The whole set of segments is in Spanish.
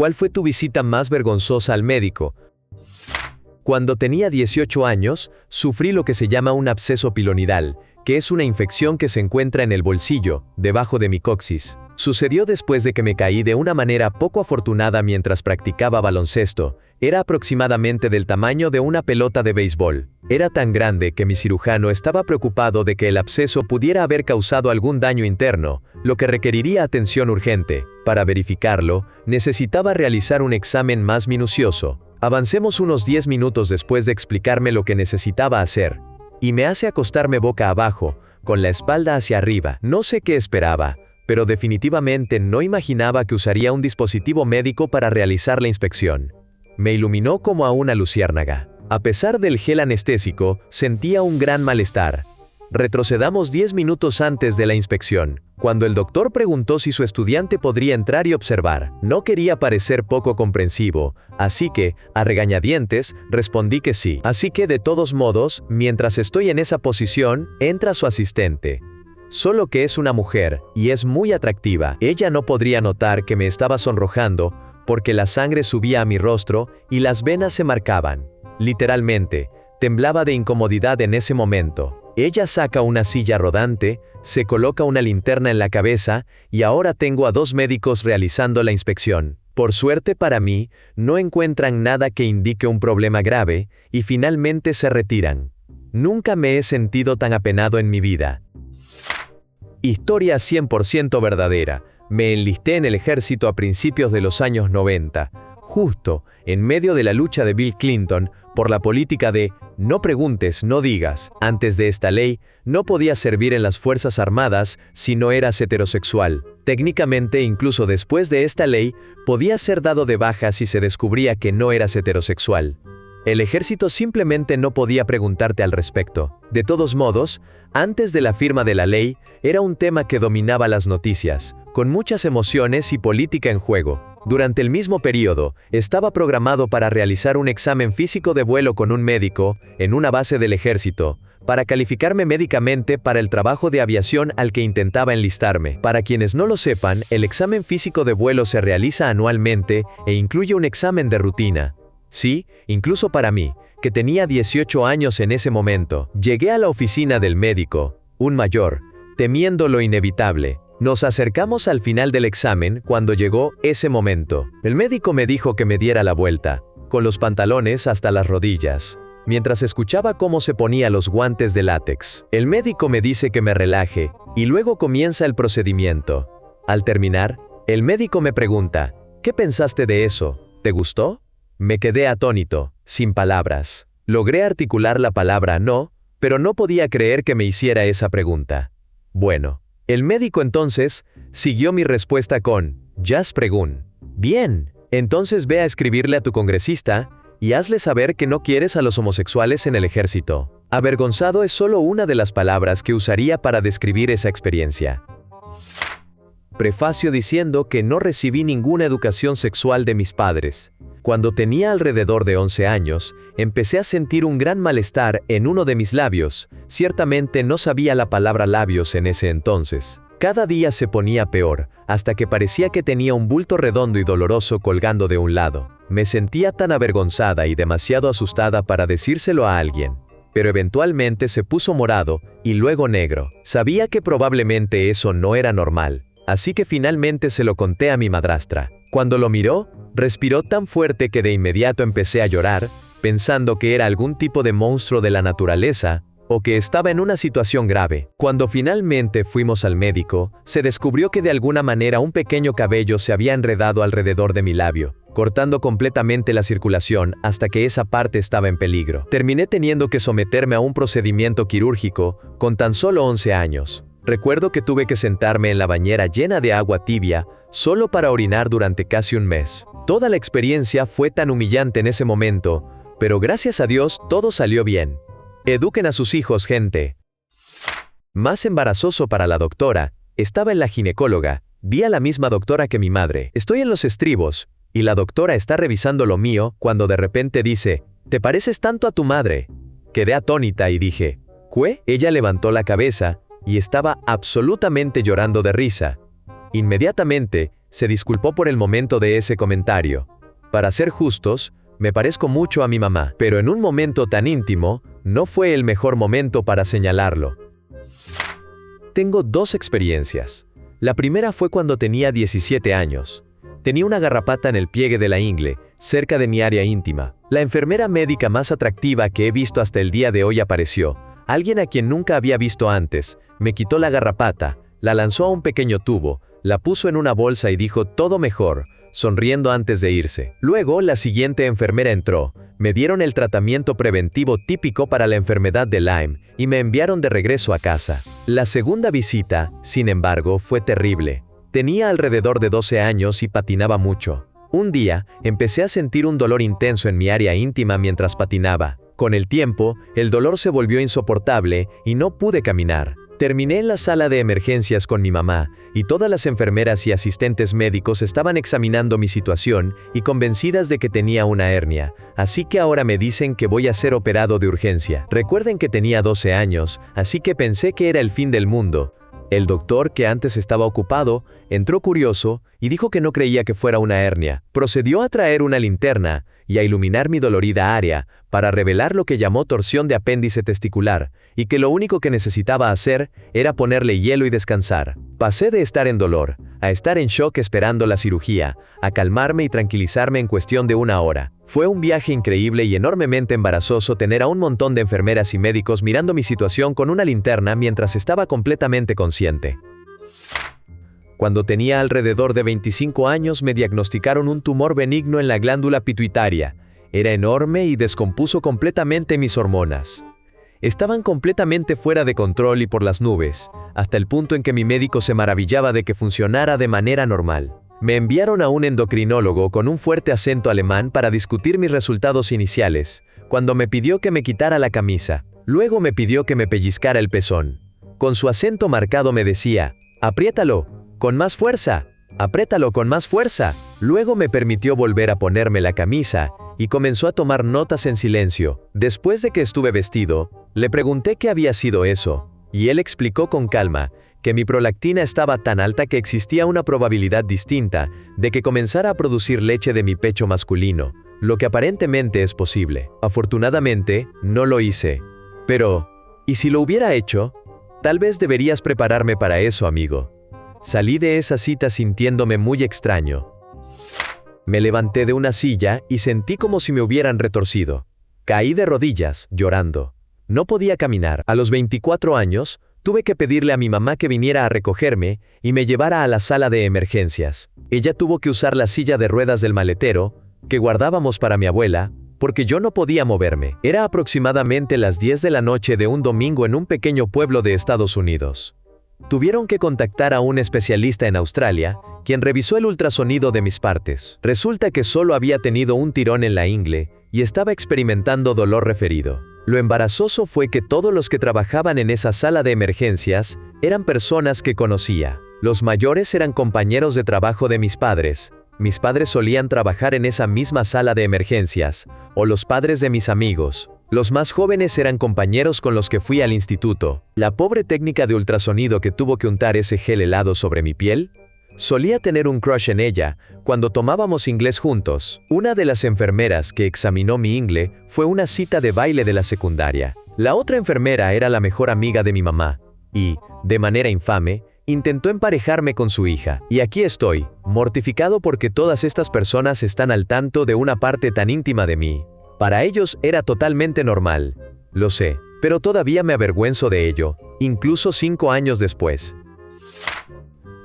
¿Cuál fue tu visita más vergonzosa al médico? Cuando tenía 18 años, sufrí lo que se llama un absceso pilonidal, que es una infección que se encuentra en el bolsillo, debajo de mi coxis. Sucedió después de que me caí de una manera poco afortunada mientras practicaba baloncesto. Era aproximadamente del tamaño de una pelota de béisbol. Era tan grande que mi cirujano estaba preocupado de que el absceso pudiera haber causado algún daño interno, lo que requeriría atención urgente. Para verificarlo, necesitaba realizar un examen más minucioso. Avancemos unos 10 minutos después de explicarme lo que necesitaba hacer, y me hace acostarme boca abajo, con la espalda hacia arriba. No sé qué esperaba, pero definitivamente no imaginaba que usaría un dispositivo médico para realizar la inspección. Me iluminó como a una luciérnaga. A pesar del gel anestésico, sentía un gran malestar. Retrocedamos 10 minutos antes de la inspección, cuando el doctor preguntó si su estudiante podría entrar y observar. No quería parecer poco comprensivo, así que, a regañadientes, respondí que sí. Así que de todos modos, mientras estoy en esa posición, entra su asistente. Solo que es una mujer, y es muy atractiva. Ella no podría notar que me estaba sonrojando, porque la sangre subía a mi rostro, y las venas se marcaban. Literalmente, temblaba de incomodidad en ese momento. Ella saca una silla rodante, se coloca una linterna en la cabeza, y ahora tengo a 2 médicos realizando la inspección. Por suerte para mí, no encuentran nada que indique un problema grave, y finalmente se retiran. Nunca me he sentido tan apenado en mi vida. Historia 100% verdadera. Me enlisté en el ejército a principios de los años 90, justo en medio de la lucha de Bill Clinton por la política de "no preguntes, no digas". Antes de esta ley, no podías servir en las Fuerzas Armadas si no eras heterosexual. Técnicamente, incluso después de esta ley, podías ser dado de baja si se descubría que no eras heterosexual. El ejército simplemente no podía preguntarte al respecto. De todos modos, antes de la firma de la ley, era un tema que dominaba las noticias, con muchas emociones y política en juego. Durante el mismo periodo, estaba programado para realizar un examen físico de vuelo con un médico, en una base del ejército, para calificarme médicamente para el trabajo de aviación al que intentaba enlistarme. Para quienes no lo sepan, el examen físico de vuelo se realiza anualmente e incluye un examen de rutina. Sí, incluso para mí, que tenía 18 años en ese momento. Llegué a la oficina del médico, un mayor, temiendo lo inevitable. Nos acercamos al final del examen cuando llegó ese momento. El médico me dijo que me diera la vuelta, con los pantalones hasta las rodillas, mientras escuchaba cómo se ponía los guantes de látex. El médico me dice que me relaje, y luego comienza el procedimiento. Al terminar, el médico me pregunta, ¿qué pensaste de eso? ¿Te gustó? Me quedé atónito, sin palabras. Logré articular la palabra no, pero no podía creer que me hiciera esa pregunta. Bueno, el médico entonces siguió mi respuesta con, "Just pregun". Bien, entonces ve a escribirle a tu congresista y hazle saber que no quieres a los homosexuales en el ejército. Avergonzado es solo una de las palabras que usaría para describir esa experiencia. Prefacio diciendo que no recibí ninguna educación sexual de mis padres. Cuando tenía alrededor de 11 años, empecé a sentir un gran malestar en uno de mis labios. Ciertamente no sabía la palabra labios en ese entonces. Cada día se ponía peor, hasta que parecía que tenía un bulto redondo y doloroso colgando de un lado. Me sentía tan avergonzada y demasiado asustada para decírselo a alguien. Pero eventualmente se puso morado, y luego negro. Sabía que probablemente eso no era normal, así que finalmente se lo conté a mi madrastra. Cuando lo miró, respiró tan fuerte que de inmediato empecé a llorar, pensando que era algún tipo de monstruo de la naturaleza, o que estaba en una situación grave. Cuando finalmente fuimos al médico, se descubrió que de alguna manera un pequeño cabello se había enredado alrededor de mi labio, cortando completamente la circulación hasta que esa parte estaba en peligro. Terminé teniendo que someterme a un procedimiento quirúrgico con tan solo 11 años. Recuerdo que tuve que sentarme en la bañera llena de agua tibia, solo para orinar durante casi un mes. Toda la experiencia fue tan humillante en ese momento, pero gracias a Dios todo salió bien. Eduquen a sus hijos, gente. Más embarazoso para la doctora, estaba en la ginecóloga, vi a la misma doctora que mi madre. Estoy en los estribos, y la doctora está revisando lo mío, cuando de repente dice, «¿Te pareces tanto a tu madre?». Quedé atónita y dije, «¿Qué?». Ella levantó la cabeza, y estaba absolutamente llorando de risa. Inmediatamente, se disculpó por el momento de ese comentario. Para ser justos, me parezco mucho a mi mamá, pero en un momento tan íntimo, no fue el mejor momento para señalarlo. Tengo dos experiencias. La primera fue cuando tenía 17 años. Tenía una garrapata en el pliegue de la ingle, cerca de mi área íntima. La enfermera médica más atractiva que he visto hasta el día de hoy apareció. Alguien a quien nunca había visto antes, me quitó la garrapata, la lanzó a un pequeño tubo, la puso en una bolsa y dijo todo mejor, sonriendo antes de irse. Luego, la siguiente enfermera entró, me dieron el tratamiento preventivo típico para la enfermedad de Lyme y me enviaron de regreso a casa. La segunda visita, sin embargo, fue terrible. Tenía alrededor de 12 años y patinaba mucho. Un día, empecé a sentir un dolor intenso en mi área íntima mientras patinaba. Con el tiempo, el dolor se volvió insoportable y no pude caminar. Terminé en la sala de emergencias con mi mamá, y todas las enfermeras y asistentes médicos estaban examinando mi situación y convencidas de que tenía una hernia, así que ahora me dicen que voy a ser operado de urgencia. Recuerden que tenía 12 años, así que pensé que era el fin del mundo. El doctor, que antes estaba ocupado, entró curioso y dijo que no creía que fuera una hernia. Procedió a traer una linterna y a iluminar mi dolorida área para revelar lo que llamó torsión de apéndice testicular, y que lo único que necesitaba hacer era ponerle hielo y descansar. Pasé de estar en dolor, a estar en shock esperando la cirugía, a calmarme y tranquilizarme en cuestión de una hora. Fue un viaje increíble y enormemente embarazoso tener a un montón de enfermeras y médicos mirando mi situación con una linterna mientras estaba completamente consciente. Cuando tenía alrededor de 25 años me diagnosticaron un tumor benigno en la glándula pituitaria. Era enorme y descompuso completamente mis hormonas. Estaban completamente fuera de control y por las nubes, hasta el punto en que mi médico se maravillaba de que funcionara de manera normal. Me enviaron a un endocrinólogo con un fuerte acento alemán para discutir mis resultados iniciales, cuando me pidió que me quitara la camisa. Luego me pidió que me pellizcara el pezón. Con su acento marcado me decía, «Apriétalo, con más fuerza, apriétalo con más fuerza». Luego me permitió volver a ponerme la camisa y comenzó a tomar notas en silencio. Después de que estuve vestido, le pregunté qué había sido eso, y él explicó con calma que mi prolactina estaba tan alta que existía una probabilidad distinta de que comenzara a producir leche de mi pecho masculino, lo que aparentemente es posible. Afortunadamente, no lo hice. Pero, ¿y si lo hubiera hecho? Tal vez deberías prepararme para eso, amigo. Salí de esa cita sintiéndome muy extraño. Me levanté de una silla y sentí como si me hubieran retorcido. Caí de rodillas, llorando. No podía caminar. A los 24 años, tuve que pedirle a mi mamá que viniera a recogerme y me llevara a la sala de emergencias. Ella tuvo que usar la silla de ruedas del maletero, que guardábamos para mi abuela, porque yo no podía moverme. Era aproximadamente las 10 de la noche de un domingo en un pequeño pueblo de Estados Unidos. Tuvieron que contactar a un especialista en Australia, quien revisó el ultrasonido de mis partes. Resulta que solo había tenido un tirón en la ingle y estaba experimentando dolor referido. Lo embarazoso fue que todos los que trabajaban en esa sala de emergencias eran personas que conocía. Los mayores eran compañeros de trabajo de mis padres. Mis padres solían trabajar en esa misma sala de emergencias, o los padres de mis amigos. Los más jóvenes eran compañeros con los que fui al instituto. La pobre técnica de ultrasonido que tuvo que untar ese gel helado sobre mi piel. Solía tener un crush en ella cuando tomábamos inglés juntos. Una de las enfermeras que examinó mi ingle fue una cita de baile de la secundaria. La otra enfermera era la mejor amiga de mi mamá y, de manera infame, intentó emparejarme con su hija. Y aquí estoy, mortificado porque todas estas personas están al tanto de una parte tan íntima de mí. Para ellos era totalmente normal. Lo sé, pero todavía me avergüenzo de ello, incluso 5 años después.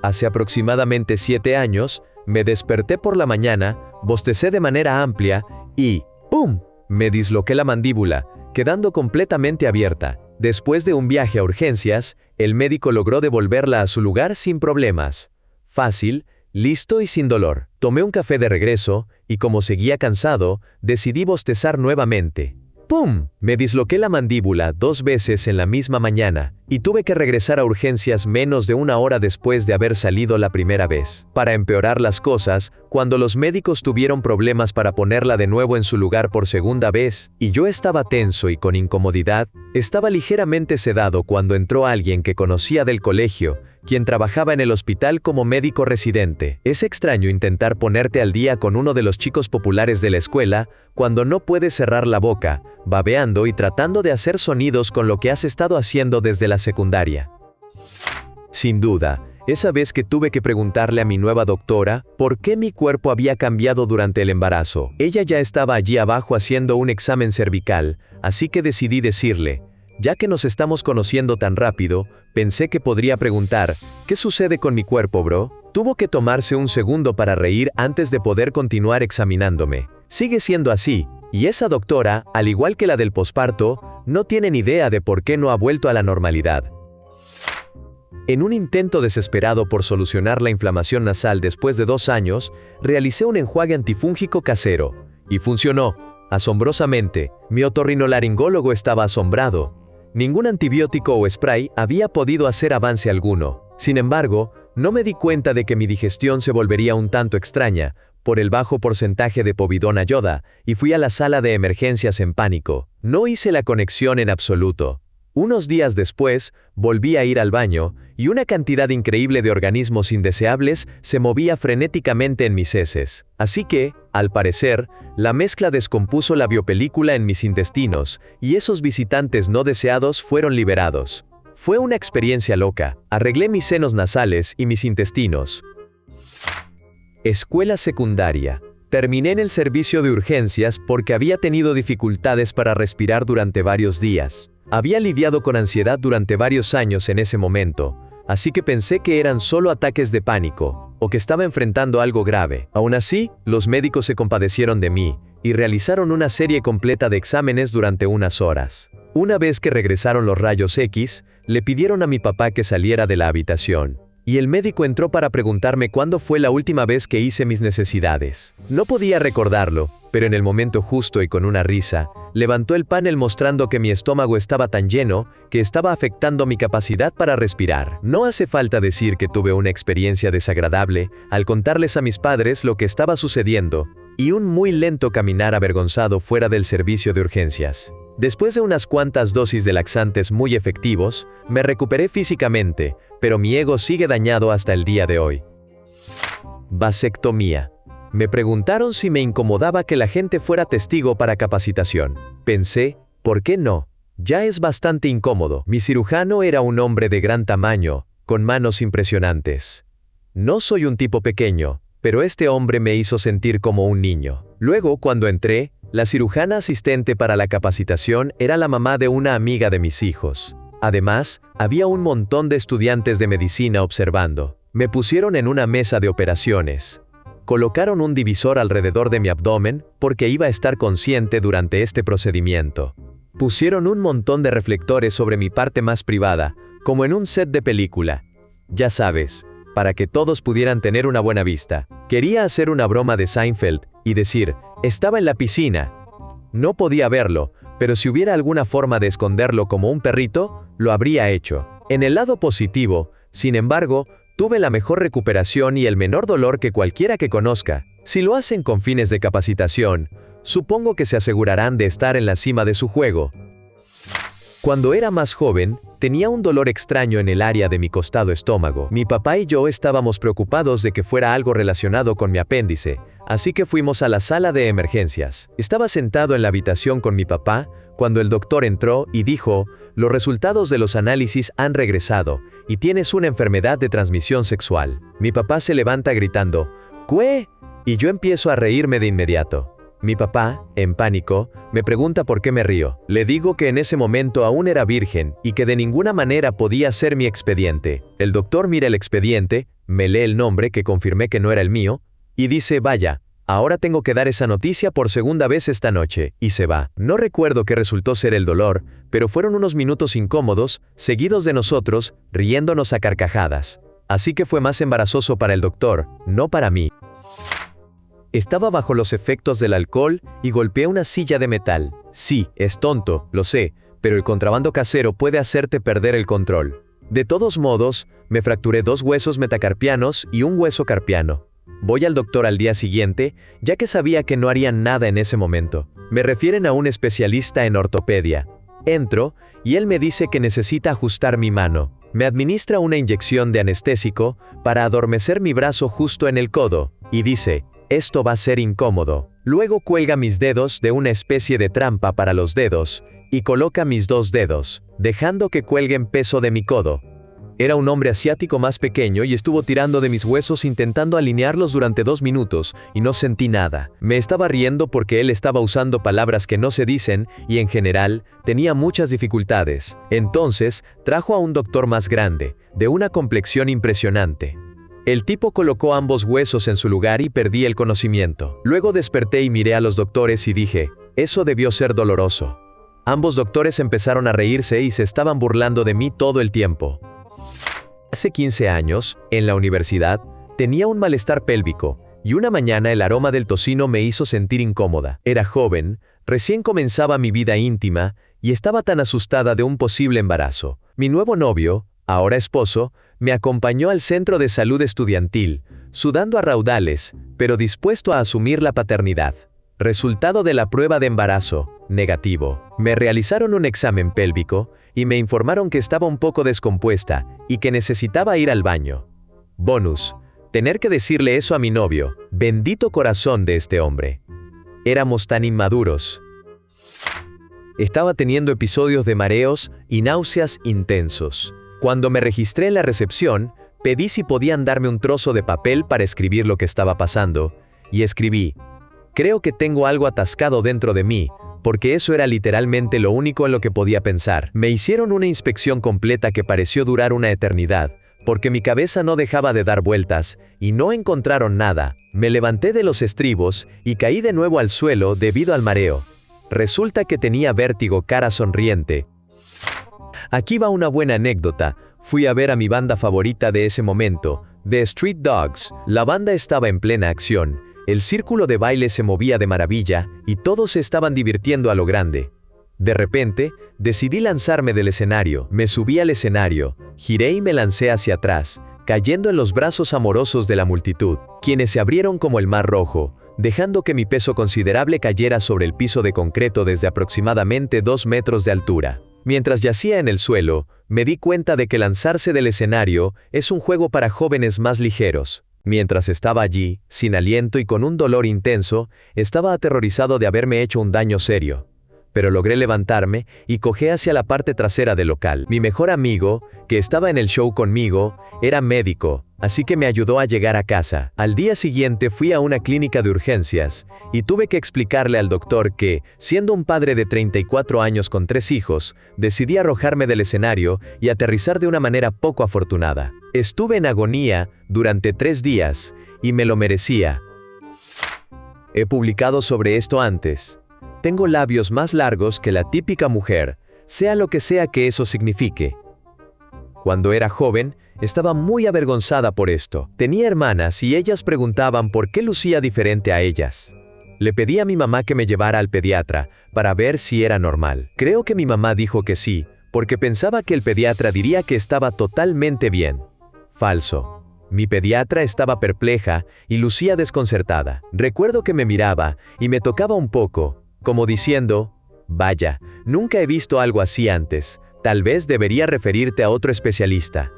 Hace aproximadamente 7 años, me desperté por la mañana, bostecé de manera amplia y ¡pum!, me disloqué la mandíbula, quedando completamente abierta. Después de un viaje a urgencias, el médico logró devolverla a su lugar sin problemas. Fácil, listo y sin dolor. Tomé un café de regreso, y como seguía cansado, decidí bostezar nuevamente. ¡Pum! Me disloqué la mandíbula 2 veces en la misma mañana, y tuve que regresar a urgencias menos de 1 hora después de haber salido la primera vez. Para empeorar las cosas, cuando los médicos tuvieron problemas para ponerla de nuevo en su lugar por segunda vez, y yo estaba tenso y con incomodidad, estaba ligeramente sedado cuando entró alguien que conocía del colegio, quien trabajaba en el hospital como médico residente. Es extraño intentar ponerte al día con uno de los chicos populares de la escuela cuando no puedes cerrar la boca, babeando y tratando de hacer sonidos con lo que has estado haciendo desde la secundaria. Sin duda, esa vez que tuve que preguntarle a mi nueva doctora por qué mi cuerpo había cambiado durante el embarazo. Ella ya estaba allí abajo haciendo un examen cervical, así que decidí decirle, ya que nos estamos conociendo tan rápido, pensé que podría preguntar, ¿qué sucede con mi cuerpo, bro? Tuvo que tomarse un segundo para reír antes de poder continuar examinándome. Sigue siendo así, y esa doctora, al igual que la del posparto, no tiene ni idea de por qué no ha vuelto a la normalidad. En un intento desesperado por solucionar la inflamación nasal después de 2 años, realicé un enjuague antifúngico casero. Y funcionó. Asombrosamente, mi otorrinolaringólogo estaba asombrado. Ningún antibiótico o spray había podido hacer avance alguno. Sin embargo, no me di cuenta de que mi digestión se volvería un tanto extraña, por el bajo porcentaje de povidona yoda, y fui a la sala de emergencias en pánico. No hice la conexión en absoluto. Unos días después, volví a ir al baño, y una cantidad increíble de organismos indeseables se movía frenéticamente en mis heces. Así que, al parecer, la mezcla descompuso la biopelícula en mis intestinos, y esos visitantes no deseados fueron liberados. Fue una experiencia loca. Arreglé mis senos nasales y mis intestinos. Escuela secundaria. Terminé en el servicio de urgencias porque había tenido dificultades para respirar durante varios días. Había lidiado con ansiedad durante varios años en ese momento, así que pensé que eran solo ataques de pánico, o que estaba enfrentando algo grave. Aún así, los médicos se compadecieron de mí, y realizaron una serie completa de exámenes durante unas horas. Una vez que regresaron los rayos X, le pidieron a mi papá que saliera de la habitación. Y el médico entró para preguntarme cuándo fue la última vez que hice mis necesidades. No podía recordarlo, pero en el momento justo y con una risa, levantó el panel mostrando que mi estómago estaba tan lleno que estaba afectando mi capacidad para respirar. No hace falta decir que tuve una experiencia desagradable al contarles a mis padres lo que estaba sucediendo, y un muy lento caminar avergonzado fuera del servicio de urgencias. Después de unas cuantas dosis de laxantes muy efectivos, me recuperé físicamente, pero mi ego sigue dañado hasta el día de hoy. Vasectomía. Me preguntaron si me incomodaba que la gente fuera testigo para capacitación. Pensé, ¿por qué no? Ya es bastante incómodo. Mi cirujano era un hombre de gran tamaño, con manos impresionantes. No soy un tipo pequeño, pero este hombre me hizo sentir como un niño. Luego, cuando entré, la cirujana asistente para la capacitación era la mamá de una amiga de mis hijos. Además, había un montón de estudiantes de medicina observando. Me pusieron en una mesa de operaciones. Colocaron un divisor alrededor de mi abdomen porque iba a estar consciente durante este procedimiento. Pusieron un montón de reflectores sobre mi parte más privada, como en un set de película. Ya sabes, para que todos pudieran tener una buena vista. Quería hacer una broma de Seinfeld y decir, estaba en la piscina. No podía verlo, pero si hubiera alguna forma de esconderlo como un perrito, lo habría hecho. En el lado positivo, sin embargo, tuve la mejor recuperación y el menor dolor que cualquiera que conozca. Si lo hacen con fines de capacitación, supongo que se asegurarán de estar en la cima de su juego. Cuando era más joven, tenía un dolor extraño en el área de mi costado estómago. Mi papá y yo estábamos preocupados de que fuera algo relacionado con mi apéndice, así que fuimos a la sala de emergencias. Estaba sentado en la habitación con mi papá, cuando el doctor entró y dijo, los resultados de los análisis han regresado, y tienes una enfermedad de transmisión sexual. Mi papá se levanta gritando, ¿qué? Y yo empiezo a reírme de inmediato. Mi papá, en pánico, me pregunta por qué me río. Le digo que en ese momento aún era virgen y que de ninguna manera podía ser mi expediente. El doctor mira el expediente, me lee el nombre que confirmé que no era el mío, y dice, vaya, ahora tengo que dar esa noticia por segunda vez esta noche, y se va. No recuerdo qué resultó ser el dolor, pero fueron unos minutos incómodos, seguidos de nosotros, riéndonos a carcajadas. Así que fue más embarazoso para el doctor, no para mí. Estaba bajo los efectos del alcohol y golpeé una silla de metal. Sí, es tonto, lo sé, pero el contrabando casero puede hacerte perder el control. De todos modos, me fracturé 2 huesos metacarpianos y un hueso carpiano. Voy al doctor al día siguiente, ya que sabía que no harían nada en ese momento. Me refieren a un especialista en ortopedia. Entro, y él me dice que necesita ajustar mi mano. Me administra una inyección de anestésico para adormecer mi brazo justo en el codo, y dice, esto va a ser incómodo. Luego cuelga mis dedos de una especie de trampa para los dedos, y coloca mis 2 dedos, dejando que cuelguen peso de mi codo. Era un hombre asiático más pequeño y estuvo tirando de mis huesos intentando alinearlos durante 2 minutos, y no sentí nada. Me estaba riendo porque él estaba usando palabras que no se dicen, y en general, tenía muchas dificultades. Entonces, trajo a un doctor más grande, de una complexión impresionante. El tipo colocó ambos huesos en su lugar y perdí el conocimiento. Luego desperté y miré a los doctores y dije, eso debió ser doloroso. Ambos doctores empezaron a reírse y se estaban burlando de mí todo el tiempo. Hace 15 años, en la universidad, tenía un malestar pélvico, y una mañana el aroma del tocino me hizo sentir incómoda. Era joven, recién comenzaba mi vida íntima, y estaba tan asustada de un posible embarazo. Mi nuevo novio, ahora esposo, me acompañó al centro de salud estudiantil, sudando a raudales, pero dispuesto a asumir la paternidad. Resultado de la prueba de embarazo, negativo. Me realizaron un examen pélvico, y me informaron que estaba un poco descompuesta, y que necesitaba ir al baño. Bonus, tener que decirle eso a mi novio, bendito corazón de este hombre. Éramos tan inmaduros. Estaba teniendo episodios de mareos y náuseas intensos. Cuando me registré en la recepción, pedí si podían darme un trozo de papel para escribir lo que estaba pasando, y escribí, creo que tengo algo atascado dentro de mí, porque eso era literalmente lo único en lo que podía pensar. Me hicieron una inspección completa que pareció durar una eternidad, porque mi cabeza no dejaba de dar vueltas, y no encontraron nada. Me levanté de los estribos, y caí de nuevo al suelo debido al mareo. Resulta que tenía vértigo, cara sonriente. Aquí va una buena anécdota. Fui a ver a mi banda favorita de ese momento, The Street Dogs. La banda estaba en plena acción. El círculo de baile se movía de maravilla, y todos se estaban divirtiendo a lo grande. De repente, decidí lanzarme del escenario. Me subí al escenario, giré y me lancé hacia atrás, cayendo en los brazos amorosos de la multitud, quienes se abrieron como el mar rojo, dejando que mi peso considerable cayera sobre el piso de concreto desde aproximadamente 2 metros de altura. Mientras yacía en el suelo, me di cuenta de que lanzarse del escenario es un juego para jóvenes más ligeros. Mientras estaba allí, sin aliento y con un dolor intenso, estaba aterrorizado de haberme hecho un daño serio. Pero logré levantarme y cogé hacia la parte trasera del local. Mi mejor amigo, que estaba en el show conmigo, era médico, así que me ayudó a llegar a casa. Al día siguiente fui a una clínica de urgencias, y tuve que explicarle al doctor que, siendo un padre de 34 años con 3 hijos, decidí arrojarme del escenario y aterrizar de una manera poco afortunada. Estuve en agonía durante 3 días, y me lo merecía. He publicado sobre esto antes. Tengo labios más largos que la típica mujer, sea lo que sea que eso signifique. Cuando era joven, estaba muy avergonzada por esto. Tenía hermanas y ellas preguntaban por qué lucía diferente a ellas. Le pedí a mi mamá que me llevara al pediatra para ver si era normal. Creo que mi mamá dijo que sí, porque pensaba que el pediatra diría que estaba totalmente bien. Falso. Mi pediatra estaba perpleja y lucía desconcertada. Recuerdo que me miraba y me tocaba un poco, como diciendo, vaya, nunca he visto algo así antes, tal vez debería referirte a otro especialista.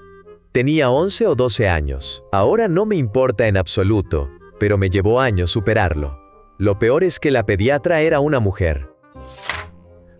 Tenía 11 o 12 años. Ahora no me importa en absoluto, pero me llevó años superarlo. Lo peor es que la pediatra era una mujer.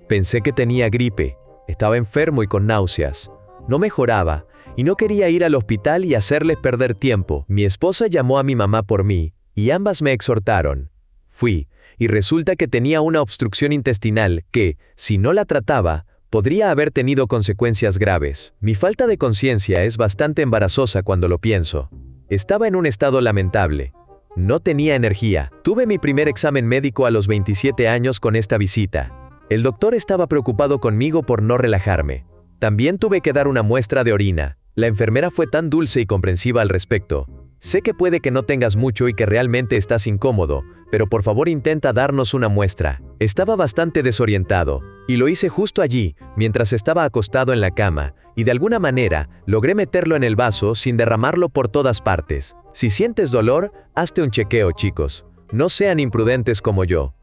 Pensé que tenía gripe, estaba enfermo y con náuseas. No mejoraba, y no quería ir al hospital y hacerles perder tiempo. Mi esposa llamó a mi mamá por mí, y ambas me exhortaron. Fui, y resulta que tenía una obstrucción intestinal que, si no la trataba, podría haber tenido consecuencias graves. Mi falta de conciencia es bastante embarazosa cuando lo pienso. Estaba en un estado lamentable. No tenía energía. Tuve mi primer examen médico a los 27 años con esta visita. El doctor estaba preocupado conmigo por no relajarme. También tuve que dar una muestra de orina. La enfermera fue tan dulce y comprensiva al respecto. Sé que puede que no tengas mucho y que realmente estás incómodo, pero por favor intenta darnos una muestra. Estaba bastante desorientado, y lo hice justo allí, mientras estaba acostado en la cama, y de alguna manera, logré meterlo en el vaso sin derramarlo por todas partes. Si sientes dolor, hazte un chequeo, chicos. No sean imprudentes como yo.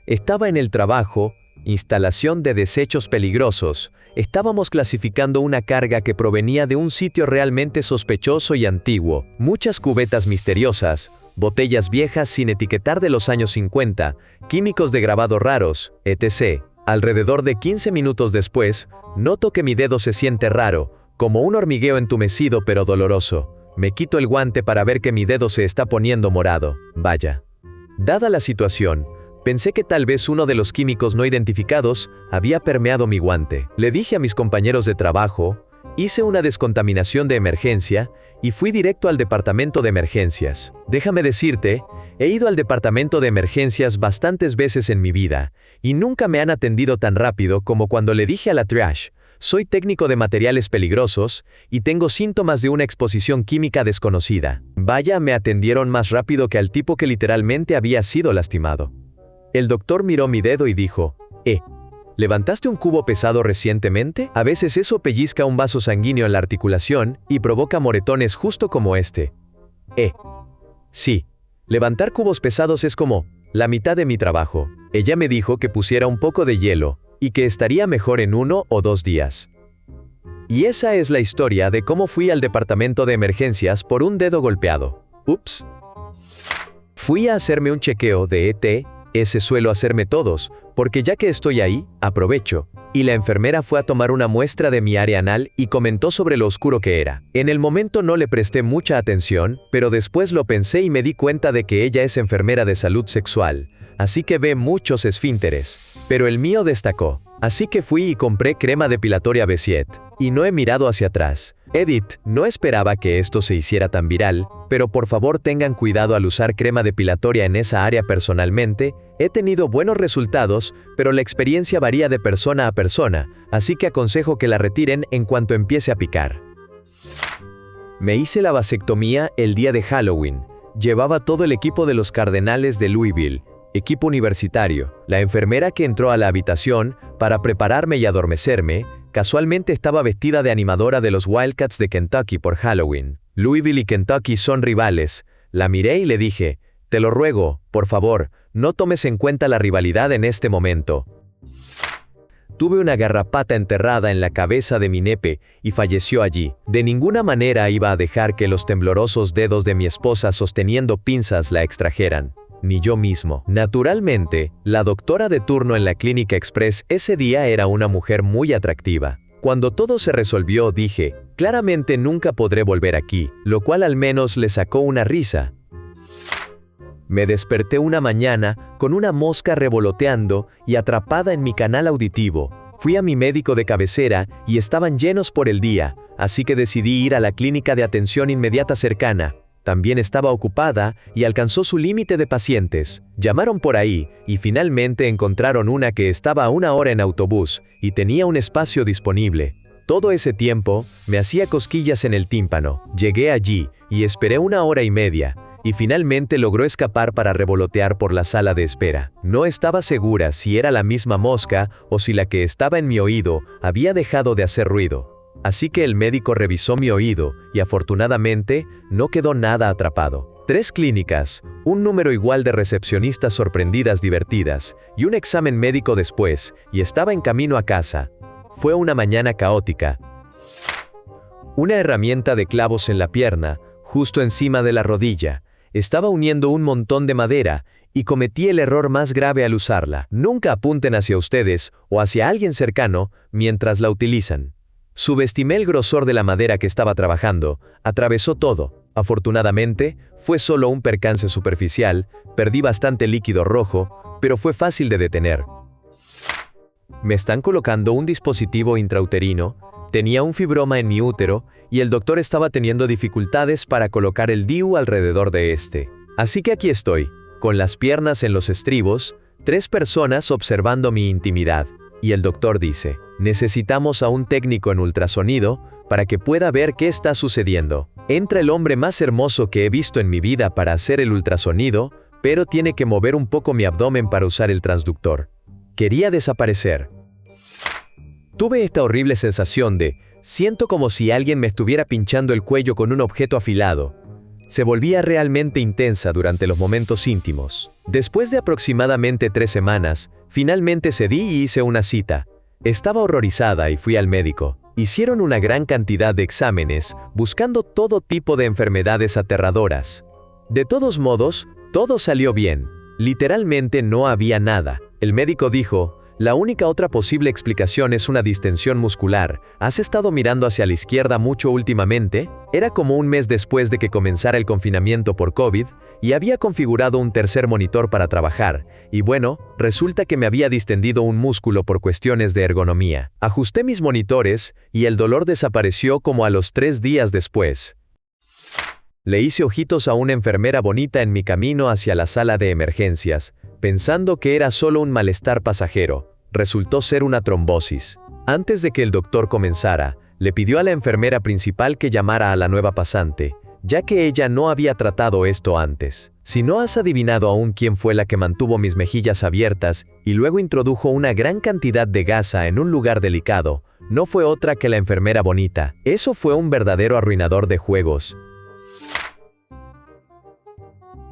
Estaba en el trabajo, Instalación de desechos peligrosos. Estábamos clasificando una carga que provenía de un sitio realmente sospechoso y antiguo. Muchas cubetas misteriosas, botellas viejas sin etiquetar de los años 50, químicos de grabado raros, etc. Alrededor de 15 minutos después, noto que mi dedo se siente raro, como un hormigueo entumecido pero doloroso. Me quito el guante para ver que mi dedo se está poniendo morado. Vaya. Dada la situación, pensé que tal vez uno de los químicos no identificados había permeado mi guante. Le dije a mis compañeros de trabajo, hice una descontaminación de emergencia y fui directo al departamento de emergencias. Déjame decirte, he ido al departamento de emergencias bastantes veces en mi vida y nunca me han atendido tan rápido como cuando le dije a la triage, soy técnico de materiales peligrosos y tengo síntomas de una exposición química desconocida. Vaya, me atendieron más rápido que al tipo que literalmente había sido lastimado. El doctor miró mi dedo y dijo, ¿levantaste un cubo pesado recientemente? A veces eso pellizca un vaso sanguíneo en la articulación y provoca moretones justo como este. Sí. Levantar cubos pesados es como la mitad de mi trabajo. Ella me dijo que pusiera un poco de hielo y que estaría mejor en 1 o 2 días. Y esa es la historia de cómo fui al departamento de emergencias por un dedo golpeado. Ups. Fui a hacerme un chequeo de ese suelo hacerme todos, porque ya que estoy ahí, aprovecho. Y la enfermera fue a tomar una muestra de mi área anal y comentó sobre lo oscuro que era. En el momento no le presté mucha atención, pero después lo pensé y me di cuenta de que ella es enfermera de salud sexual, así que ve muchos esfínteres. Pero el mío destacó. Así que fui y compré crema depilatoria Bessiet. Y no he mirado hacia atrás. Edit, no esperaba que esto se hiciera tan viral, pero por favor tengan cuidado al usar crema depilatoria en esa área. Personalmente, he tenido buenos resultados, pero la experiencia varía de persona a persona, así que aconsejo que la retiren en cuanto empiece a picar. Me hice la vasectomía el día de Halloween. Llevaba todo el equipo de los Cardenales de Louisville, equipo universitario. La enfermera que entró a la habitación para prepararme y adormecerme, casualmente estaba vestida de animadora de los Wildcats de Kentucky por Halloween. Louisville y Kentucky son rivales. La miré y le dije, te lo ruego, por favor, no tomes en cuenta la rivalidad en este momento. Tuve una garrapata enterrada en la cabeza de mi nepe y falleció allí. De ninguna manera iba a dejar que los temblorosos dedos de mi esposa sosteniendo pinzas la extrajeran. Ni yo mismo. Naturalmente, la doctora de turno en la Clínica Express ese día era una mujer muy atractiva. Cuando todo se resolvió dije, claramente nunca podré volver aquí, lo cual al menos le sacó una risa. Me desperté una mañana con una mosca revoloteando y atrapada en mi canal auditivo. Fui a mi médico de cabecera y estaban llenos por el día, así que decidí ir a la clínica de atención inmediata cercana. También estaba ocupada y alcanzó su límite de pacientes. Llamaron por ahí y finalmente encontraron una que estaba a 1 hora en autobús y tenía un espacio disponible. Todo ese tiempo me hacía cosquillas en el tímpano. Llegué allí y esperé 1 hora y media y finalmente logró escapar para revolotear por la sala de espera. No estaba segura si era la misma mosca o si la que estaba en mi oído había dejado de hacer ruido. Así que el médico revisó mi oído y afortunadamente no quedó nada atrapado. 3 clínicas, un número igual de recepcionistas sorprendidas divertidas y un examen médico después, y estaba en camino a casa. Fue una mañana caótica. Una herramienta de clavos en la pierna, justo encima de la rodilla. Estaba uniendo un montón de madera y cometí el error más grave al usarla. Nunca apunten hacia ustedes o hacia alguien cercano mientras la utilizan. Subestimé el grosor de la madera que estaba trabajando, atravesó todo. Afortunadamente, fue solo un percance superficial, perdí bastante líquido rojo, pero fue fácil de detener. Me están colocando un dispositivo intrauterino, tenía un fibroma en mi útero y el doctor estaba teniendo dificultades para colocar el DIU alrededor de este. Así que aquí estoy, con las piernas en los estribos, 3 personas observando mi intimidad. Y el doctor dice, necesitamos a un técnico en ultrasonido para que pueda ver qué está sucediendo. Entra el hombre más hermoso que he visto en mi vida para hacer el ultrasonido, pero tiene que mover un poco mi abdomen para usar el transductor. Quería desaparecer. Tuve esta horrible sensación de, siento como si alguien me estuviera pinchando el cuello con un objeto afilado. se volvía realmente intensa durante los momentos íntimos. Después de aproximadamente 3 semanas, finalmente cedí y hice una cita. Estaba horrorizada y fui al médico. Hicieron una gran cantidad de exámenes, buscando todo tipo de enfermedades aterradoras. De todos modos, todo salió bien. Literalmente no había nada. El médico dijo: la única otra posible explicación es una distensión muscular. ¿Has estado mirando hacia la izquierda mucho últimamente? Era como un mes después de que comenzara el confinamiento por COVID, y había configurado un tercer monitor para trabajar, y bueno, resulta que me había distendido un músculo por cuestiones de ergonomía. Ajusté mis monitores, y el dolor desapareció como a los 3 días después. Le hice ojitos a una enfermera bonita en mi camino hacia la sala de emergencias, pensando que era solo un malestar pasajero. Resultó ser una trombosis. Antes de que el doctor comenzara, le pidió a la enfermera principal que llamara a la nueva pasante, ya que ella no había tratado esto antes. Si no has adivinado aún quién fue la que mantuvo mis mejillas abiertas y luego introdujo una gran cantidad de gasa en un lugar delicado, no fue otra que la enfermera bonita. Eso fue un verdadero arruinador de juegos.